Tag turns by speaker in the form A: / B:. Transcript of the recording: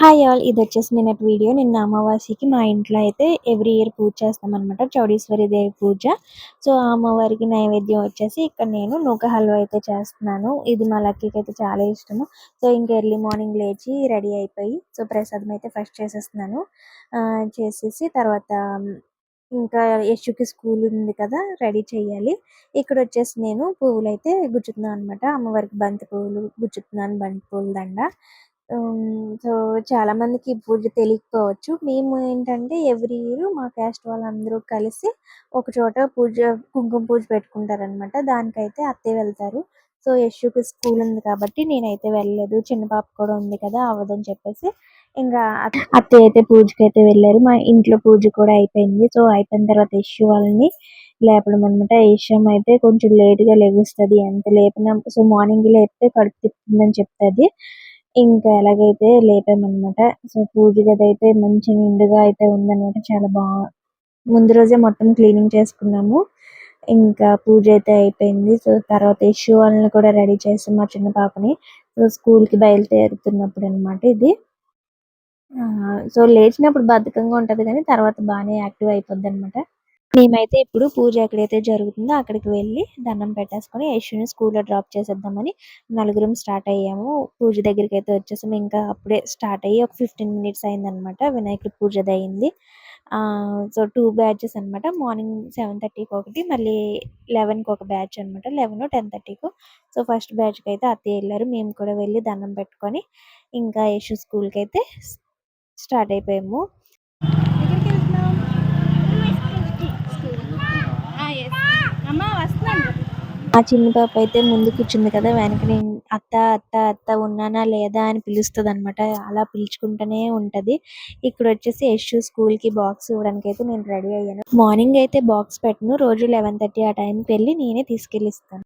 A: Hi all, ఇది వచ్చేసి నిన్నటి వీడియో. నిన్న అమావాస్యకి మా ఇంట్లో అయితే ఎవ్రీ ఇయర్ పూజ చేస్తామన్నమాట, చౌడీశ్వరి దేవి పూజ. సో ఆ అమ్మవారికి నైవేద్యం వచ్చేసి ఇక్కడ నేను నూక హల్వా అయితే చేస్తున్నాను. ఇది మా లక్కీకి అయితే చాలా ఇష్టము. సో ఇంకా ఎర్లీ మార్నింగ్ లేచి రెడీ అయిపోయి సో ప్రసాదం అయితే ఫస్ట్ చేసేస్తున్నాను. చేసేసి తర్వాత ఇంకా యశుకి స్కూల్ ఉంది కదా, రెడీ చేయాలి. ఇక్కడ వచ్చేసి నేను పువ్వులు అయితే గుచ్చుతున్నాను అనమాట. అమ్మవారికి బంతి పువ్వులు గుచ్చుతున్నాను, బంతి పువ్వుల దండ. సో చాలా మందికి ఈ పూజ తెలియకపోవచ్చు. మేము ఏంటంటే ఎవ్రీ ఇయర్ మా క్యాస్ట్ వాళ్ళందరూ కలిసి ఒక చోట కుంకుమ పూజ పెట్టుకుంటారనమాట. దానికైతే అత్తయ్య వెళ్తారు. సో యశుకి స్కూల్ ఉంది కాబట్టి నేనైతే వెళ్ళలేదు. చిన్న పాప కూడా ఉంది కదా, అవ్వదని చెప్పేసి ఇంకా అత్తయ్య అయితే పూజకైతే వెళ్ళారు. మా ఇంట్లో పూజ కూడా అయిపోయింది. సో అయిపోయిన తర్వాత యశు వాళ్ళని లేపడం అనమాట. యశం అయితే కొంచెం లేట్ గా లెగుస్తుంది. ఎంత లేపినా సో మార్నింగ్ లేపితే కడుపు తిప్పుతుందని చెప్తుంది. ఇంకా ఎలాగైతే లేపామన్నమాట. సో పూజ గది అయితే మంచి నిండుగా అయితే ఉందన్నమాట. చాలా ముందు రోజే మొత్తం క్లీనింగ్ చేసుకున్నాము. ఇంకా పూజ అయితే అయిపోయింది. సో తర్వాత యశు వాళ్ళని కూడా రెడీ చేసి మా చిన్న పాపని సో స్కూల్ కి బయలుదేరుతున్నప్పుడు అన్నమాట ఇది. సో లేచినప్పుడు బద్ధకంగా ఉంటది కానీ తర్వాత బాగానే యాక్టివ్ అయిపోద్ది అనమాట. మేమైతే ఇప్పుడు పూజ ఎక్కడైతే జరుగుతుందో అక్కడికి వెళ్ళి దండం పెట్టేసుకొని యశుని స్కూల్లో డ్రాప్ చేసేద్దామని నలుగురం స్టార్ట్ అయ్యాము. పూజ దగ్గరికి అయితే వచ్చేసాము. ఇంకా అప్పుడే స్టార్ట్ అయ్యి ఒక 15 మినిట్స్ అయిందనమాట. వినాయకుడి పూజది అయింది. సో 2 బ్యాచెస్ అనమాట. మార్నింగ్ 7:30కి ఒకటి, మళ్ళీ 11కి ఒక బ్యాచ్ అనమాట. 11, 10:30కు. సో ఫస్ట్ బ్యాచ్కి అయితే అత్తయ్య వెళ్ళారు. మేము కూడా వెళ్ళి దండం పెట్టుకొని ఇంకా యశు స్కూల్కి అయితే స్టార్ట్ అయిపోయాము. మా చిన్న పాప అయితే ముందు కూర్చుంది కదా, వెనక నేను అత్త అత్త అత్త ఉన్నానా లేదా అని పిలుస్తుంది అనమాట. అలా పిలుచుకుంటూనే ఉంటది. ఇక్కడ వచ్చేసి యశు స్కూల్ కి బాక్స్ ఇవ్వడానికి అయితే నేను రెడీ అయ్యాను. మార్నింగ్ అయితే బాక్స్ పెట్టను, రోజు 11:30 ఆ టైంకి వెళ్ళి నేనే తీసుకెళ్ళిస్తాను.